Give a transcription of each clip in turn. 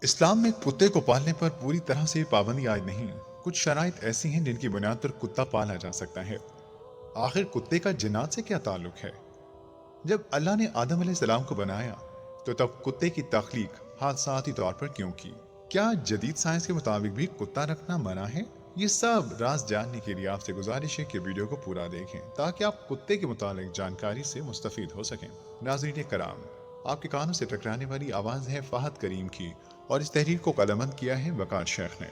اسلام میں کتے کو پالنے پر پوری طرح سے پابندی عائد نہیں۔ کچھ شرائط ایسی ہیں جن کی بنیاد پر کتا پالا جا سکتا ہے۔ آخر کتے کا جنات سے کیا تعلق ہے؟ جب اللہ نے آدم علیہ السلام کو بنایا تو تب کتے کی تخلیق حادثاتی طور پر کیوں کی؟ کیا جدید سائنس کے مطابق بھی کتا رکھنا منع ہے؟ یہ سب راز جاننے کے لیے آپ سے گزارش ہے کہ ویڈیو کو پورا دیکھیں تاکہ آپ کتے کے متعلق جانکاری سے مستفید ہو سکیں۔ ناظرین کرام، آپ کے کانوں سے ٹکرانے والی آواز ہے فہد کریم کی، اور اس تحریر کو قلمبند کیا ہے وقار شیخ نے۔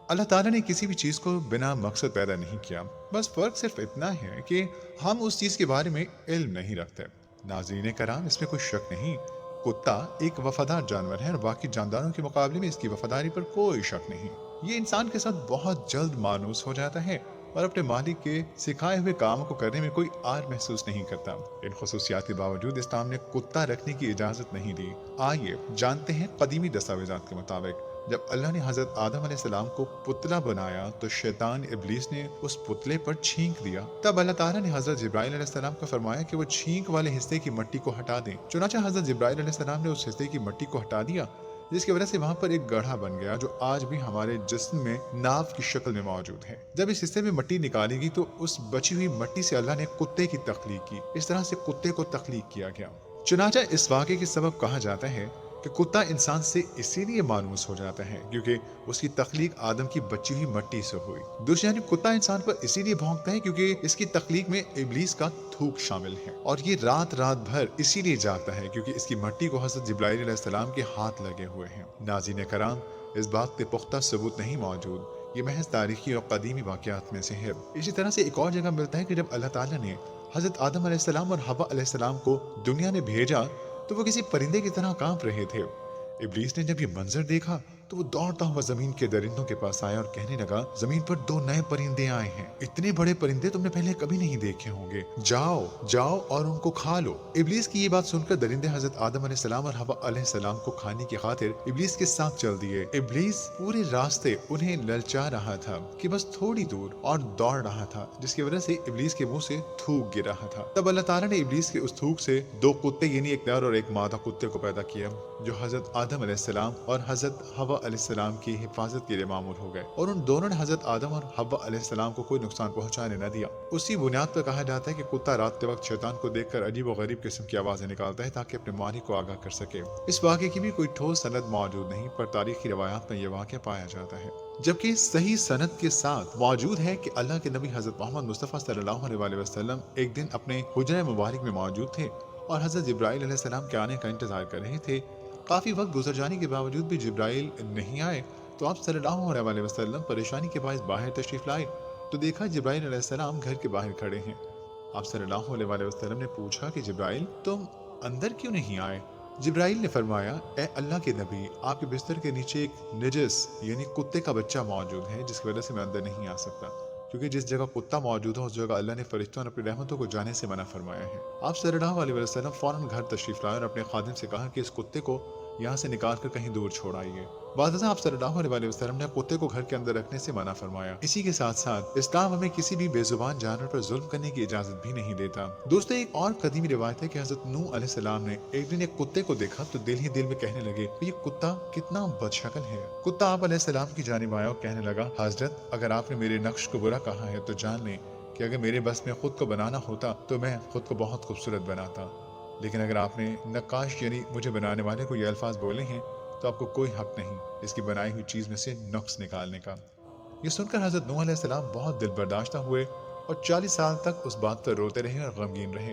اللہ تعالیٰ نے کسی بھی چیز کو بنا مقصد پیدا نہیں کیا، بس فرق صرف اتنا ہے کہ ہم اس چیز کے بارے میں علم نہیں رکھتے۔ ناظرین کرام، اس میں کوئی شک نہیں، کتا ایک وفادار جانور ہے اور باقی جانداروں کے مقابلے میں اس کی وفاداری پر کوئی شک نہیں۔ یہ انسان کے ساتھ بہت جلد مانوس ہو جاتا ہے اور اپنے مالک کے سکھائے ہوئے کاموں کو کرنے میں کوئی آر محسوس نہیں کرتا۔ ان خصوصیات کے باوجود اسلام نے کتا رکھنے کی اجازت نہیں دی۔ آئیے جانتے ہیں قدیمی دستاویزات کے مطابق جب اللہ نے حضرت آدم علیہ السلام کو پتلا بنایا تو شیطان ابلیس نے اس پتلے پر چھینک دیا۔ تب اللہ تعالیٰ نے حضرت جبرائیل علیہ السلام کو فرمایا کہ وہ چھینک والے حصے کی مٹی کو ہٹا دیں۔ چنانچہ حضرت جبرائیل علیہ السلام نے اس حصے کی مٹی کو ہٹا دیا، جس کی وجہ سے وہاں پر ایک گڑھا بن گیا جو آج بھی ہمارے جسم میں ناو کی شکل میں موجود ہے۔ جب اس حصے میں مٹی نکالی گئی تو اس بچی ہوئی مٹی سے اللہ نے کتے کی تخلیق کی۔ اس طرح سے کتے کو تخلیق کیا گیا۔ چنانچہ اس واقعے کے سبب کہا جاتا ہے کہ کتا انسان سے اسی لیے مانوس ہو جاتا ہے کیونکہ اس کی تخلیق آدم کی بچی ہوئی مٹی سے ہوئی۔ دوسری جانب کتا انسان پر اسی لیے بھونکتا ہے کیونکہ اس کی تخلیق میں ابلیس کا تھوک شامل ہے، اور یہ رات بھر اسی لیے جاگتا ہے کیونکہ اس کی مٹی کو حضرت جبرائیل علیہ السلام کے ہاتھ لگے ہوئے ہیں۔ ناظرین کرام، اس بات پہ پختہ ثبوت نہیں موجود، یہ محض تاریخی اور قدیمی واقعات میں سے ہے۔ اسی طرح سے ایک اور جگہ ملتا ہے کہ جب اللہ تعالیٰ نے حضرت آدم علیہ السلام اور حوا علیہ السلام کو دنیا میں بھیجا تو وہ کسی پرندے کی طرح کانپ رہے تھے۔ ابلیس نے جب یہ منظر دیکھا تو وہ دوڑتا ہوا زمین کے درندوں کے پاس آیا اور کہنے لگا، زمین پر 2 نئے پرندے آئے ہیں، اتنے بڑے پرندے تم نے پہلے کبھی نہیں دیکھے ہوں گے، جاؤ اور ان کو کھا لو۔ ابلیس کی یہ بات سن کر درندے حضرت آدم علیہ السلام اور حوا علیہ السلام کو کھانے کی خاطر ابلیس کے ساتھ چل دیے۔ ابلیس پورے راستے انہیں للچا رہا تھا کہ بس تھوڑی دور اور دوڑ رہا تھا، جس کی وجہ سے ابلیس کے منہ سے تھوک گر رہا تھا۔ تب اللہ تعالیٰ نے ابلیس کے اس تھوک سے 2 کتے یعنی ایک نر اور ایک مادہ کتے کو پیدا کیا جو حضرت آدم علیہ السلام اور حضرت حوا علیہ السلام کی حفاظت کے لیے معمول ہو گئے، اور ان دونوں نے حضرت آدم اور حوا علیہ السلام کو کوئی نقصان پہنچانے نہ دیا۔ اسی بنیاد پر کہا جاتا ہے کہ کتا رات کے وقت شیطان کو دیکھ کر عجیب و غریب قسم کی آوازیں نکالتا ہے تاکہ اپنے مالک کو آگاہ کر سکے۔ اس واقعے کی بھی کوئی ٹھوس سند موجود نہیں، پر تاریخی روایات میں یہ واقعہ پایا جاتا ہے، جبکہ صحیح سند کے ساتھ موجود ہے کہ اللہ کے نبی حضرت محمد مصطفیٰ صلی اللہ علیہ وسلم ایک دن اپنے حجرہ مبارک میں موجود تھے اور حضرت جبرائیل علیہ السلام کے آنے کا انتظار کر رہے تھے۔ کافی وقت گزر جانے کے باوجود بھی جبرائیل نہیں آئے تو آپ صلی اللہ علیہ وسلم پریشانی کے باعث باہر تشریف لائے تو دیکھا جبرائیل علیہ السلام گھر کے باہر کھڑے ہیں۔ آپ صلی اللہ علیہ وسلم نے پوچھا کہ جبرائیل تم اندر کیوں نہیں آئے؟ جبرائیل نے فرمایا، اے اللہ کے نبی، آپ کے بستر کے نیچے ایک نجس یعنی کتے کا بچہ موجود ہے جس کی وجہ سے میں اندر نہیں آ سکتا، کیونکہ جس جگہ کتا موجود ہو اس جگہ اللہ نے فرشتوں اور اپنی رحمتوں کو جانے سے منع فرمایا ہے۔ آپ صلی اللہ علیہ وسلم فوراً گھر تشریف لائے اور اپنے خادم سے کہا کہ اس کتے کو یہاں سے نکال کر کہیں دور چھوڑائیے۔ بعد آپ صلی اللہ علیہ وسلم نے کتے کو گھر کے اندر رکھنے سے منع فرمایا۔ اسی کے ساتھ ساتھ اسلام ہمیں کسی بھی بے زبان جانور پر ظلم کرنے کی اجازت بھی نہیں دیتا۔ دوستو، ایک اور قدیمی روایت ہے کہ حضرت نوح علیہ السلام نے ایک دن ایک کتے کو دیکھا تو دل ہی دل میں کہنے لگے یہ کتا کتنا بد شکل ہے۔ کتا آپ علیہ السلام کی جانب آیا اور کہنے لگا، حضرت اگر آپ نے میرے نقش کو برا کہا ہے تو جان لیں کہ اگر میرے بس میں خود کو بنانا ہوتا تو میں خود کو بہت خوبصورت بناتا، لیکن اگر آپ نے نقاش یعنی مجھے بنانے والے کو یہ الفاظ بولے ہیں تو آپ کو کوئی حق نہیں اس کی بنائی ہوئی چیز میں سے نقص نکالنے کا۔ یہ سن کر حضرت نوح علیہ السلام بہت دل برداشتہ ہوئے اور 40 سال تک اس بات پر روتے رہے اور غمگین رہے۔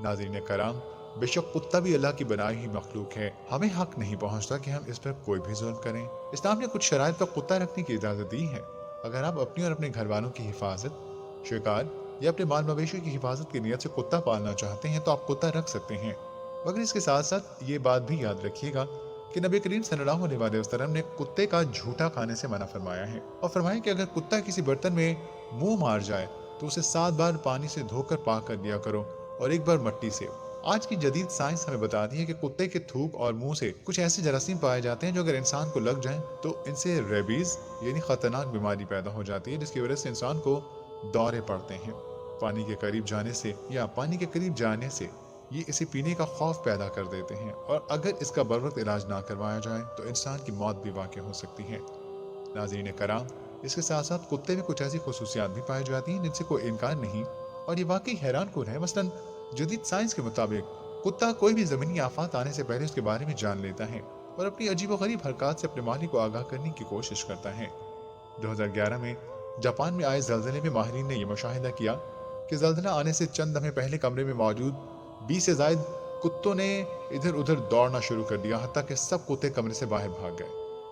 ناظرین کرام، بے شک کتا بھی اللہ کی بنائی ہوئی مخلوق ہے، ہمیں حق نہیں پہنچتا کہ ہم اس پر کوئی بھی ظلم کریں۔ اسلام نے کچھ شرائط پر کتا رکھنے کی اجازت دی ہے۔ اگر آپ اپنی اور اپنے گھر والوں کی حفاظت، شکار یا اپنے مال مویشی کی حفاظت کی نیت سے کتا پالنا چاہتے ہیں تو آپ کتا رکھ سکتے ہیں، مگر اس کے ساتھ ساتھ یہ بات بھی یاد رکھیے گا کہ نبی کریم صلی اللہ علیہ وسلم نے کتے کا جھوٹا کھانے سے منع فرمایا ہے، اور فرمایا کہ اگر کتا کسی برتن میں منہ مار جائے تو اسے 7 بار پانی سے دھو کر پاک کر دیا کرو اور 1 بار مٹی سے۔ آج کی جدید سائنس ہمیں بتاتی ہے کہ کتے کے تھوک اور منہ سے کچھ ایسے جراثیم پائے جاتے ہیں جو اگر انسان کو لگ جائیں تو ان سے ریبیز یعنی خطرناک بیماری پیدا ہو جاتی ہے، جس کی وجہ سے انسان کو دورے پڑتے ہیں۔ پانی کے قریب جانے سے یا پانی کے قریب جانے سے یہ اسے پینے کا خوف پیدا کر دیتے ہیں، اور اگر اس کا بروقت علاج نہ کروایا جائے تو انسان کی موت بھی واقع ہو سکتی ہے۔ ناظرین کرام، اس کے ساتھ ساتھ کتے میں کچھ ایسی خصوصیات بھی پائی جاتی ہیں جن سے کوئی انکار نہیں، اور یہ واقعی حیران کن ہے۔ مثلاً جدید سائنس کے مطابق کتا کوئی بھی زمینی آفات آنے سے پہلے اس کے بارے میں جان لیتا ہے اور اپنی عجیب و غریب حرکات سے اپنے مالک کو آگاہ کرنے کی کوشش کرتا ہے۔ 2011 میں جاپان میں آئے زلزلے میں ماہرین نے یہ مشاہدہ کیا کہ زلزلہ آنے سے چند لمحے پہلے کمرے میں موجود 20 سے زائد کتوں نے ادھر ادھر دوڑنا شروع کر دیا، حتیٰ کہ سب کتے کمرے سے باہر بھاگ گئے۔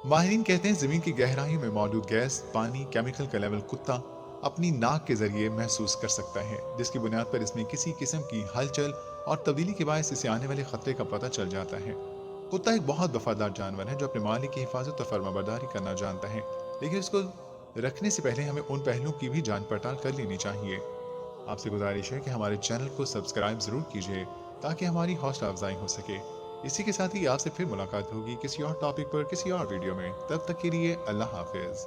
ماہرین کہتے ہیں زمین کی گہرائیوں میں موجود گیس، پانی، کیمیکل کا لیول کتا اپنی ناک کے ذریعے محسوس کر سکتا ہے، جس کی بنیاد پر اس میں کسی قسم کی ہلچل اور تبدیلی کے باعث اسے آنے والے خطرے کا پتہ چل جاتا ہے۔ کتا ایک بہت وفادار جانور ہے جو اپنے مالک کی حفاظت اور فرمانبرداری کرنا جانتا ہے، لیکن اس کو رکھنے سے پہلے ہمیں ان پہلوؤں کی بھی جانچ پڑتال کر لینی چاہیے۔ آپ سے گزارش ہے کہ ہمارے چینل کو سبسکرائب ضرور کیجیے تاکہ ہماری حوصلہ افزائی ہو سکے۔ اسی کے ساتھ ہی آپ سے پھر ملاقات ہوگی کسی اور ٹاپک پر کسی اور ویڈیو میں۔ تب تک کے لیے اللہ حافظ۔